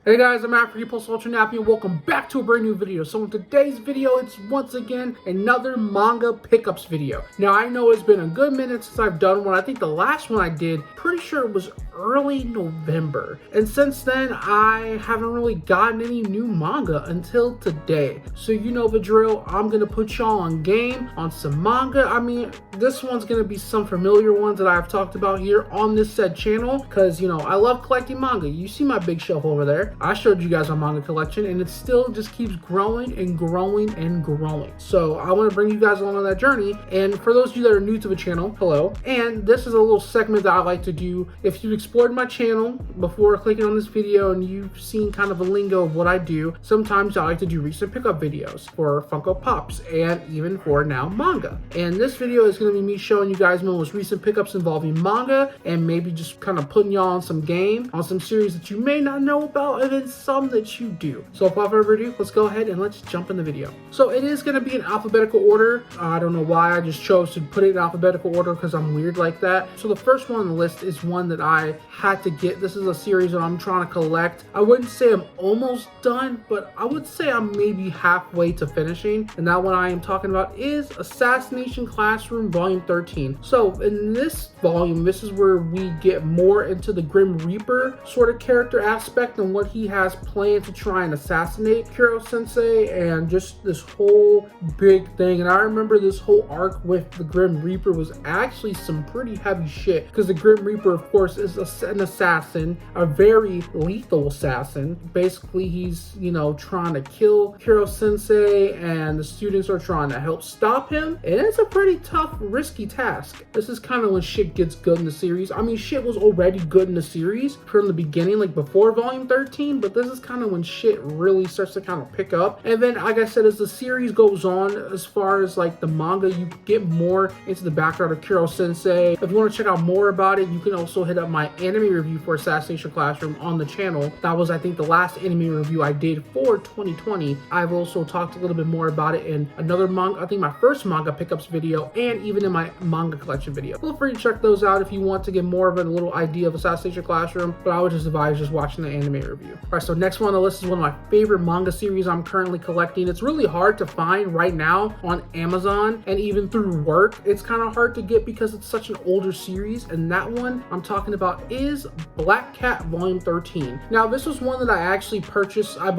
Hey guys, I'm AfroGeek PlusUltraNappy and welcome back to a brand new video. So in today's video, it's once again another manga pickups video. Now I know it's been a good minute since I've done one. I think the last one I did, pretty sure it was early November. And since then, I haven't really gotten any new manga until today. So you know the drill, I'm gonna put y'all on game on some manga. I mean, this one's gonna be some familiar ones that I've talked about here on this said channel. Cause you know, I love collecting manga. You see my big shelf over there. I showed you guys my manga collection and it still just keeps growing and growing and growing. So I want to bring you guys along on that journey. And for those of you that are new to the channel, hello. And this is a little segment that I like to do. If you've explored my channel before clicking on this video and you've seen kind of a lingo of what I do, sometimes I like to do recent pickup videos for Funko Pops and even for now manga. And this video is going to be me showing you guys my most recent pickups involving manga and maybe just kind of putting y'all on some game on some series that you may not know about, and then some that you do. So without further ado, let's go ahead and let's jump in the video. So it is going to be in alphabetical order. I don't know why I just chose to put it in alphabetical order because I'm weird like that. So the first one on the list is one that I had to get. This is a series that I'm trying to collect. I wouldn't say I'm almost done, but I would say I'm maybe halfway to finishing. And that one I am talking about is Assassination Classroom Volume 13. So in this volume, this is where we get more into the Grim Reaper sort of character aspect and what he has planned to try and assassinate Kuro Sensei and just this whole big thing. And I remember this whole arc with the Grim Reaper was actually some pretty heavy shit because the Grim Reaper, of course, is an assassin, a very lethal assassin. Basically, he's, you know, trying to kill Kuro Sensei and the students are trying to help stop him. And it's a pretty tough, risky task. This is kind of when shit gets good in the series. I mean, shit was already good in the series from the beginning, like before Volume 13, but this is kind of when shit really starts to kind of pick up. And then, like I said, as the series goes on, as far as like the manga, you get more into the background of Kuro Sensei. If you want to check out more about it, you can also hit up my anime review for Assassination Classroom on the channel. That was, I think, the last anime review I did for 2020. I've also talked a little bit more about it in another manga, I think my first manga pickups video, and even in my manga collection video. Feel free to check those out if you want to get more of a little idea of Assassination Classroom, but I would just advise just watching the anime review. All right, so next one on the list is one of my favorite manga series I'm currently collecting. It's really hard to find right now on Amazon, and even through work, it's kind of hard to get because it's such an older series. And that one I'm talking about is Black Cat Volume 13. Now, this was one that I actually purchased, I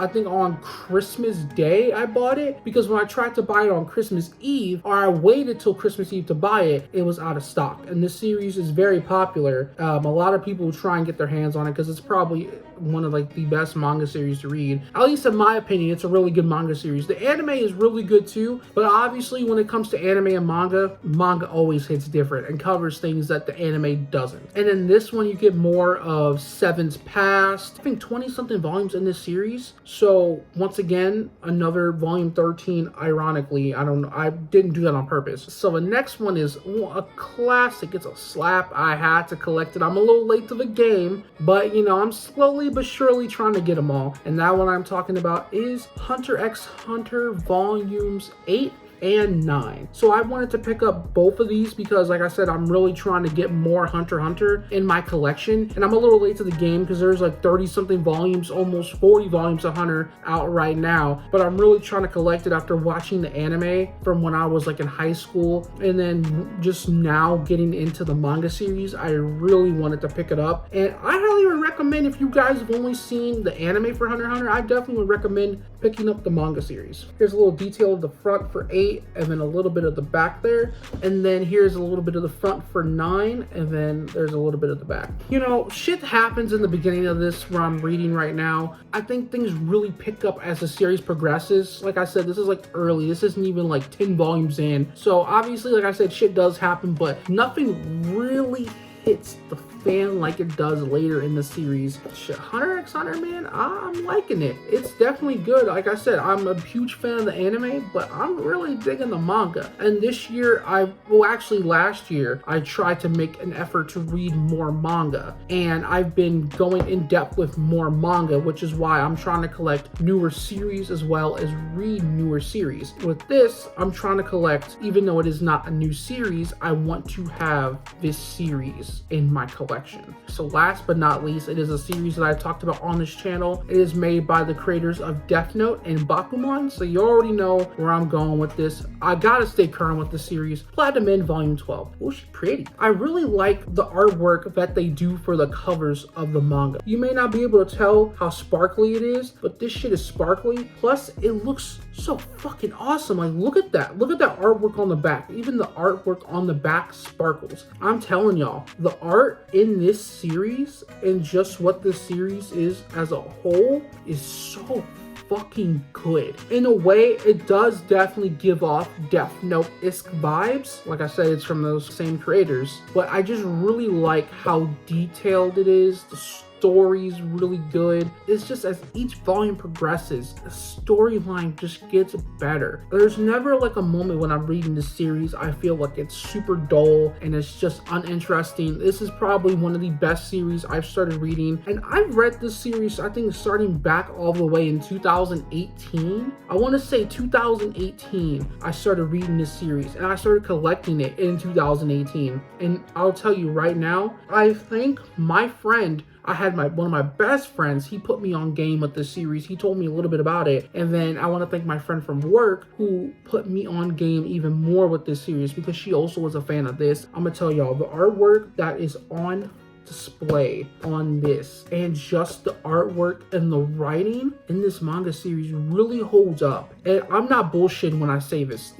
think on Christmas Day I bought it, because when I tried to buy it on Christmas Eve, or I waited till Christmas Eve to buy it, it was out of stock. And this series is very popular. A lot of people try and get their hands on it because it's probably one of like the best manga series to read. At least in my opinion, it's a really good manga series. The anime is really good too, but obviously when it comes to anime and manga always hits different and covers things that the anime doesn't. And in this one, you get more of Seven's past. I think 20 something volumes in this series. So once again, another volume 13, ironically, I don't know, I didn't do that on purpose. So the next one is a classic. It's a slap. I had to collect it. I'm a little late to the game, but you know, I'm slowly but surely trying to get them all. And that one I'm talking about is Hunter x Hunter Volumes 8 and 9. So I wanted to pick up both of these because, like I said, I'm really trying to get more Hunter x Hunter in my collection, and I'm a little late to the game because there's like 30 something volumes, almost 40 volumes of Hunter out right now, but I'm really trying to collect it after watching the anime from when I was like in high school, and then just now getting into the manga series. I really wanted to pick it up, and I highly would recommend, if you guys have only seen the anime for Hunter x Hunter, I definitely would recommend picking up the manga series. Here's a little detail of the front for 8, and then a little bit of the back there, and then here's a little bit of the front for 9, and then there's a little bit of the back. You know, shit happens in the beginning of this where I'm reading right now. I think things really pick up as the series progresses. Like I said, this is like early. This isn't even like 10 volumes in. So obviously, like I said, shit does happen, but nothing really hits the fan like it does later in the series. Shit, Hunter x Hunter, man, I'm liking it. It's definitely good. Like I said, I'm a huge fan of the anime, but I'm really digging the manga. And this year, actually last year, I tried to make an effort to read more manga. And I've been going in depth with more manga, which is why I'm trying to collect newer series as well as read newer series. With this, I'm trying to collect, even though it is not a new series, I want to have this series in my collection. collection. So last but not least, it is a series that I talked about on this channel. It is made by the creators of Death Note and Bakuman, so you already know where I'm going with this. I gotta stay current with the series. Platinum In Volume 12. Oh, she's pretty. I really like the artwork that they do for the covers of the manga. You may not be able to tell how sparkly it is, but this shit is sparkly. Plus, it looks so fucking awesome. Like, look at that. Look at that artwork on the back. Even the artwork on the back sparkles. I'm telling y'all, the art in this series and just what this series is as a whole is so fucking good. In a way, it does definitely give off Death Note-esque vibes. Like I said, it's from those same creators, but I just really like how detailed it is. The story's really good. It's just as each volume progresses, the storyline just gets better. There's never like a moment when I'm reading this series I feel like it's super dull and it's just uninteresting. This is probably one of the best series I've started reading, and I've read this series I think starting back all the way in 2018. I want to say 2018 I started reading this series, and I started collecting it in 2018. And I'll tell you right now, I think my friend, I had one of my best friends, he put me on game with this series. He told me a little bit about it. And then I want to thank my friend from work who put me on game even more with this series because she also was a fan of this. I'm going to tell y'all, the artwork that is on display on this and just the artwork and the writing in this manga series really holds up. And I'm not bullshitting when I say this.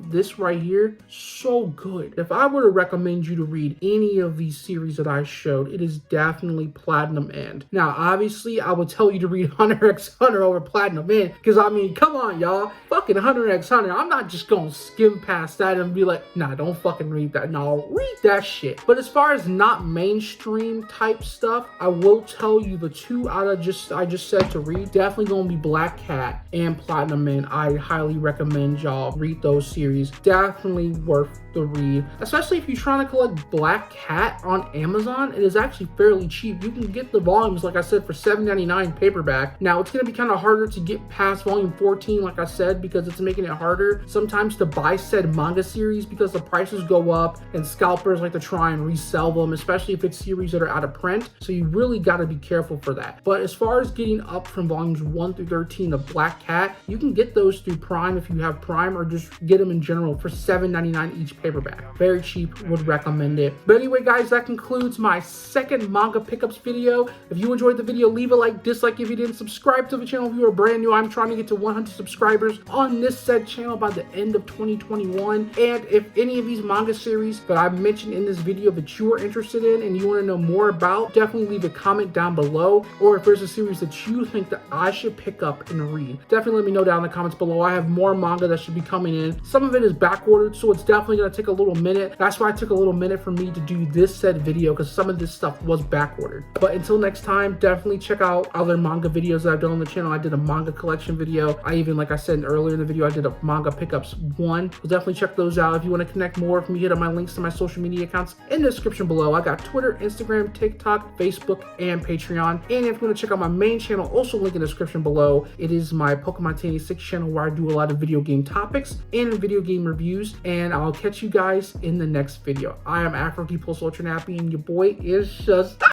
This right here, so good. If I were to recommend you to read any of these series that I showed, it is definitely Platinum End. Now, obviously, I would tell you to read Hunter x Hunter over Platinum End, because I mean, come on, y'all. Fucking Hunter x Hunter, I'm not just gonna skim past that and be like, nah, don't fucking read that. No, read that shit. But as far as not mainstream type stuff, I will tell you the two I just said to read, definitely gonna be Black Cat and Platinum End. I highly recommend y'all read those series. Definitely worth the read, especially if you're trying to collect Black Cat on Amazon. It is actually fairly cheap. You can get the volumes, like I said, for $7.99 paperback. Now, it's going to be kind of harder to get past volume 14, like I said, because it's making it harder sometimes to buy said manga series because the prices go up and scalpers like to try and resell them, especially if it's series that are out of print. So you really got to be careful for that. But as far as getting up from volumes 1 through 13 of Black Cat, you can get those through Prime if you have Prime, or just get them in general for $7.99 each paperback. Very cheap, would recommend it. But anyway, guys, that concludes my second manga pickups video. If you enjoyed the video, leave a like, dislike if you didn't, subscribe to the channel if you are brand new. I'm trying to get to 100 subscribers on this said channel by the end of 2021. And if any of these manga series that I mentioned in this video that you are interested in and you want to know more about, definitely leave a comment down below. Or if there's a series that you think that I should pick up and read, definitely let me know down in the comments below. I have more manga that should be coming in. Some of it is backordered, so it's definitely going to take a little minute. That's why it took a little minute for me to do this said video, because some of this stuff was backordered. But until next time, definitely check out other manga videos that I've done on the channel. I did a manga collection video. I even, like I said earlier in the video, I did a Manga Pickups 1. So definitely check those out. If you want to connect more with me, hit up my links to my social media accounts in the description below. I got Twitter, Instagram, TikTok, Facebook, and Patreon. And if you want to check out my main channel, also link in the description below. It is my Pokemon 1086 channel where I do a lot of video game topics and video game reviews. And I'll catch you guys in the next video. I am AfroGeek PlusUltraNappy, and your boy is just